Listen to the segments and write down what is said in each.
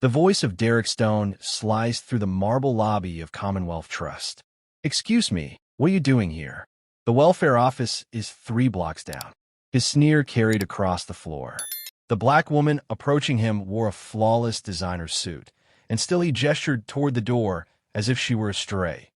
The voice of Derek Stone sliced through the marble lobby of Commonwealth Trust. "Excuse me, what are you doing here? The welfare office is 3 blocks down." His sneer carried across the floor. The black woman approaching him wore a flawless designer suit, and still he gestured toward the door as if she were a stray.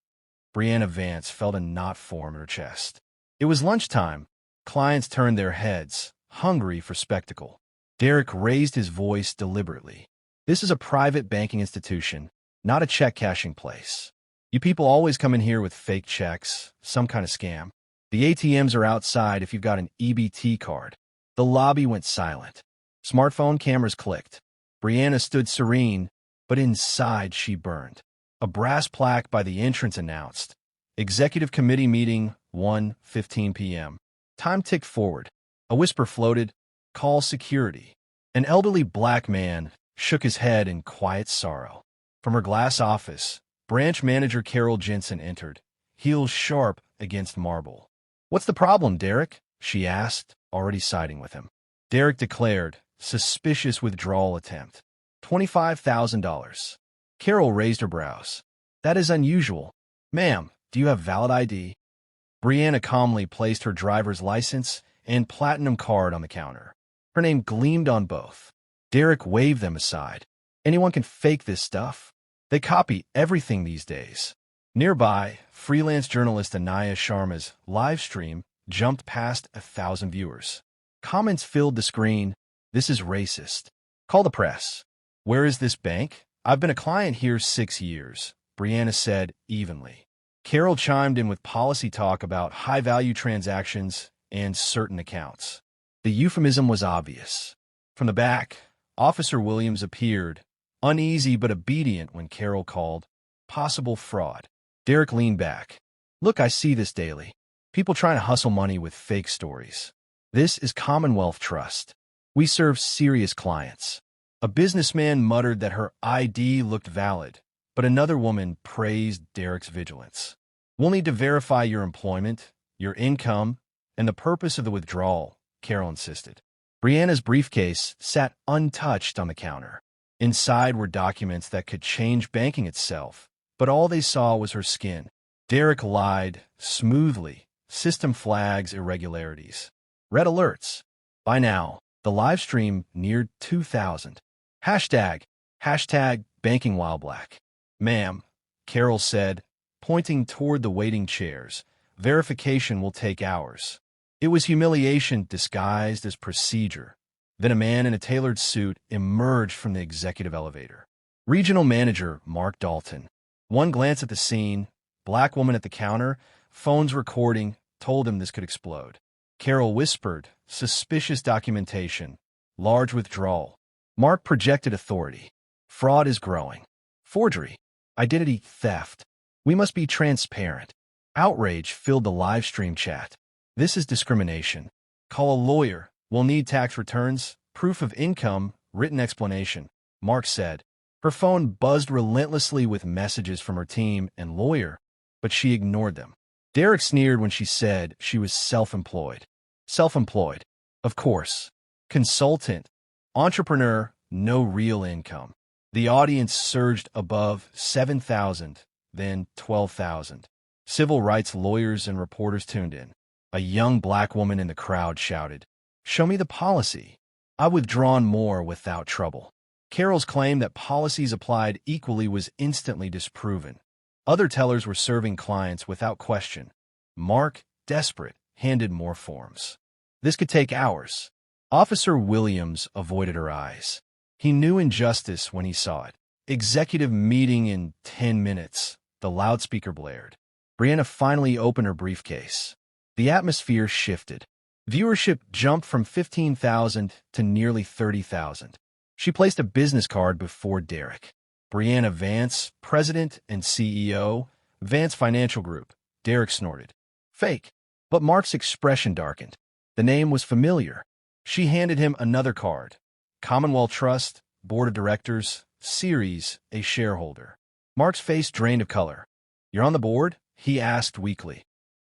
Brianna Vance felt a knot form in her chest. It was lunchtime. Clients turned their heads, hungry for spectacle. Derek raised his voice deliberately. "This is a private banking institution, not a check-cashing place. You people always come in here with fake checks, some kind of scam. The ATMs are outside if you've got an EBT card." The lobby went silent. Smartphone cameras clicked. Brianna stood serene, but inside she burned. A brass plaque by the entrance announced, "Executive Committee Meeting, 1:15 p.m. Time ticked forward. A whisper floated, "Call security." An elderly black man shook his head in quiet sorrow. From her glass office, branch manager Carol Jensen entered, heels sharp against marble. "What's the problem, Derek?" she asked, already siding with him. Derek declared, suspicious withdrawal attempt. $25,000. Carol raised her brows. "That is unusual. Ma'am, do you have valid ID?" Brianna calmly placed her driver's license and platinum card on the counter. Her name gleamed on both. Derek waved them aside. "Anyone can fake this stuff. They copy everything these days." Nearby, freelance journalist Anaya Sharma's live stream jumped past 1,000 viewers. Comments filled the screen. "This is racist. Call the press." "Where is this bank? I've been a client here 6 years," Brianna said evenly. Carol chimed in with policy talk about high-value transactions and certain accounts. The euphemism was obvious. From the back, Officer Williams appeared, uneasy but obedient when Carol called, "Possible fraud." Derek leaned back. "Look, I see this daily. People trying to hustle money with fake stories. This is Commonwealth Trust. We serve serious clients." A businessman muttered that her ID looked valid, but another woman praised Derek's vigilance. "We'll need to verify your employment, your income, and the purpose of the withdrawal," Carol insisted. Brianna's briefcase sat untouched on the counter. Inside were documents that could change banking itself, but all they saw was her skin. Derek lied, smoothly. System flags irregularities. Red alerts. By now, the live stream neared 2,000. Hashtag banking while black. "Ma'am," Carol said, pointing toward the waiting chairs, "verification will take hours." It was humiliation disguised as procedure. Then a man in a tailored suit emerged from the executive elevator. Regional Manager Mark Dalton. One glance at the scene, black woman at the counter, phones recording, told him this could explode. Carol whispered, "Suspicious documentation. Large withdrawal." Mark projected authority. "Fraud is growing. Forgery. Identity theft. We must be transparent." Outrage filled the live stream chat. "This is discrimination. Call a lawyer. We'll need tax returns, proof of income, written explanation," Mark said. Her phone buzzed relentlessly with messages from her team and lawyer, but she ignored them. Derek sneered when she said she was self-employed. Self-employed, of course. Consultant. Entrepreneur, no real income. The audience surged above 7,000, then 12,000. Civil rights lawyers and reporters tuned in. A young black woman in the crowd shouted, "Show me the policy. I've withdrawn more without trouble." Carol's claim that policies applied equally was instantly disproven. Other tellers were serving clients without question. Mark, desperate, handed more forms. This could take hours. Officer Williams avoided her eyes. He knew injustice when he saw it. "Executive meeting in 10 minutes, the loudspeaker blared. Brianna finally opened her briefcase. The atmosphere shifted. Viewership jumped from 15,000 to nearly 30,000. She placed a business card before Derek. "Brianna Vance, President and CEO, Vance Financial Group." Derek snorted. "Fake." But Mark's expression darkened. The name was familiar. She handed him another card. "Commonwealth Trust, Board of Directors, Series, a shareholder." Mark's face drained of color. "You're on the board?" he asked weakly.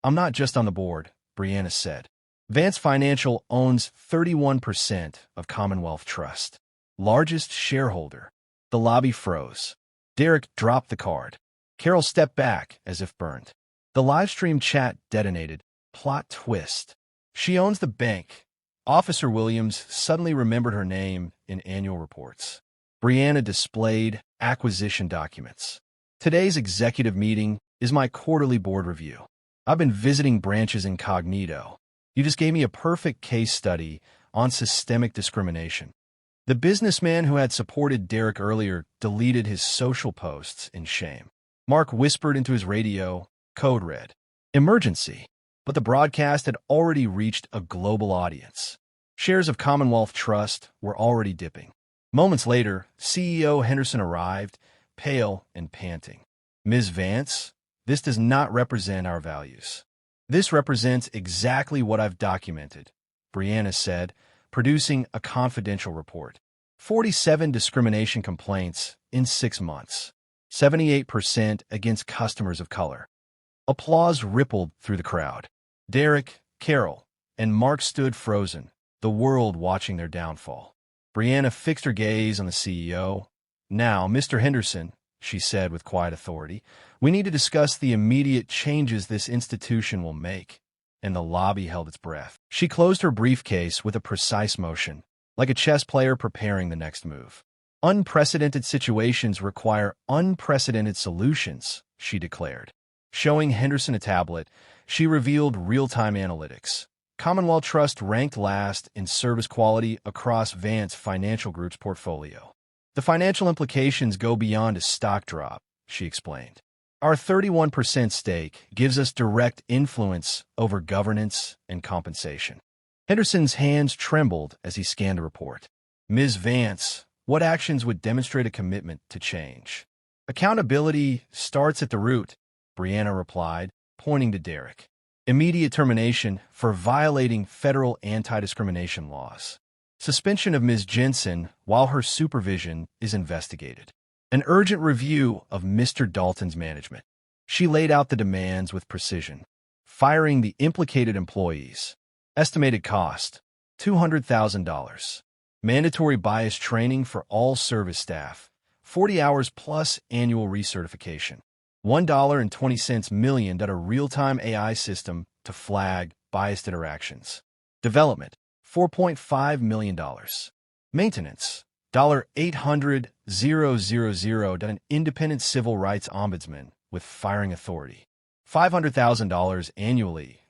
"I'm not just on the board," Brianna said. "Vance Financial owns 31% of Commonwealth Trust. Largest shareholder." The lobby froze. Derek dropped the card. Carol stepped back as if burned. The live stream chat detonated. Plot twist. She owns the bank. Officer Williams suddenly remembered her name in annual reports. Brianna displayed acquisition documents. Today's executive meeting is my quarterly board review. I've been visiting branches incognito. You just gave me a perfect case study on systemic discrimination. The businessman who had supported Derek earlier deleted his social posts in shame. Mark whispered into his radio, code red. Emergency. But the broadcast had already reached a global audience. Shares of Commonwealth Trust were already dipping. Moments later, CEO Henderson arrived, pale and panting. Ms. Vance, this does not represent our values. This represents exactly what I've documented, Brianna said, producing a confidential report. 47 discrimination complaints in 6 months. 78% against customers of color. Applause rippled through the crowd. Derek, Carol, and Mark stood frozen, the world watching their downfall. Brianna fixed her gaze on the CEO. Now, Mr. Henderson, she said with quiet authority, we need to discuss the immediate changes this institution will make. And the lobby held its breath. She closed her briefcase with a precise motion, like a chess player preparing the next move. Unprecedented situations require unprecedented solutions, she declared. Showing Henderson a tablet, she revealed real-time analytics. Commonwealth Trust ranked last in service quality across Vance Financial Group's portfolio. The financial implications go beyond a stock drop, she explained. Our 31% stake gives us direct influence over governance and compensation. Henderson's hands trembled as he scanned the report. Ms. Vance, what actions would demonstrate a commitment to change? Accountability starts at the root, Brianna replied, pointing to Derek. Immediate termination for violating federal anti-discrimination laws. Suspension of Ms. Jensen while her supervision is investigated. An urgent review of Mr. Dalton's management. She laid out the demands with precision. Firing the implicated employees. Estimated cost, $200,000. Mandatory bias training for all service staff. 40 hours plus annual recertification. $1.20 million a real-time AI system to flag biased interactions. Development, $4.5 million. Maintenance, $800,000 an independent civil rights ombudsman with firing authority. $500,000 annually.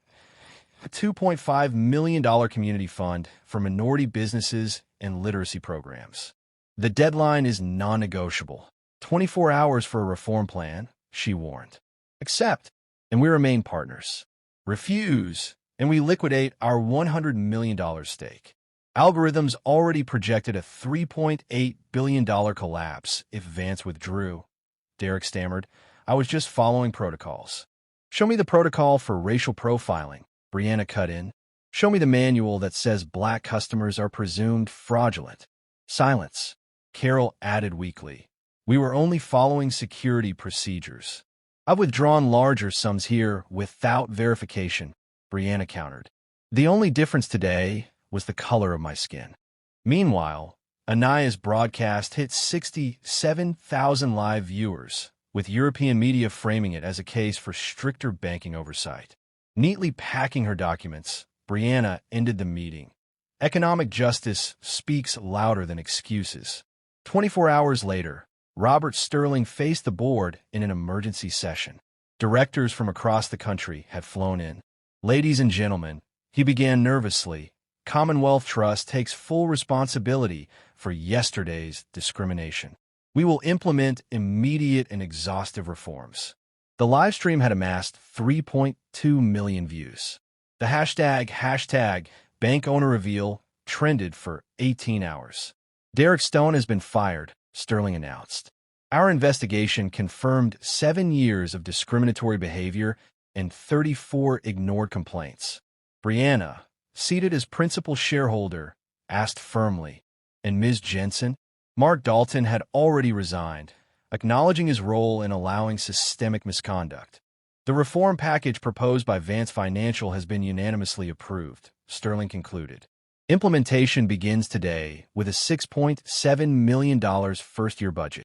A $2.5 million community fund for minority businesses and literacy programs. The deadline is non-negotiable. 24 hours for a reform plan, she warned. Accept, and we remain partners. Refuse, and we liquidate our $100 million stake. Algorithms already projected a $3.8 billion collapse if Vance withdrew. Derek stammered, I was just following protocols. Show me the protocol for racial profiling, Brianna cut in. Show me the manual that says black customers are presumed fraudulent. Silence, Carol added weakly. We were only following security procedures. I've withdrawn larger sums here without verification, Brianna countered. The only difference today was the color of my skin. Meanwhile, Anaya's broadcast hit 67,000 live viewers, with European media framing it as a case for stricter banking oversight. Neatly packing her documents, Brianna ended the meeting. Economic justice speaks louder than excuses. 24 hours later, Robert Sterling faced the board in an emergency session. Directors from across the country had flown in. Ladies and gentlemen, he began nervously, Commonwealth Trust takes full responsibility for yesterday's discrimination. We will implement immediate and exhaustive reforms. The live stream had amassed 3.2 million views. The hashtag bank owner reveal trended for 18 hours. Derek Stone has been fired, Sterling announced. Our investigation confirmed 7 years of discriminatory behavior and 34 ignored complaints. Brianna, seated as principal shareholder, asked firmly, and Ms. Jensen? Mark Dalton had already resigned, acknowledging his role in allowing systemic misconduct. The reform package proposed by Vance Financial has been unanimously approved, Sterling concluded. Implementation begins today with a $6.7 million first-year budget.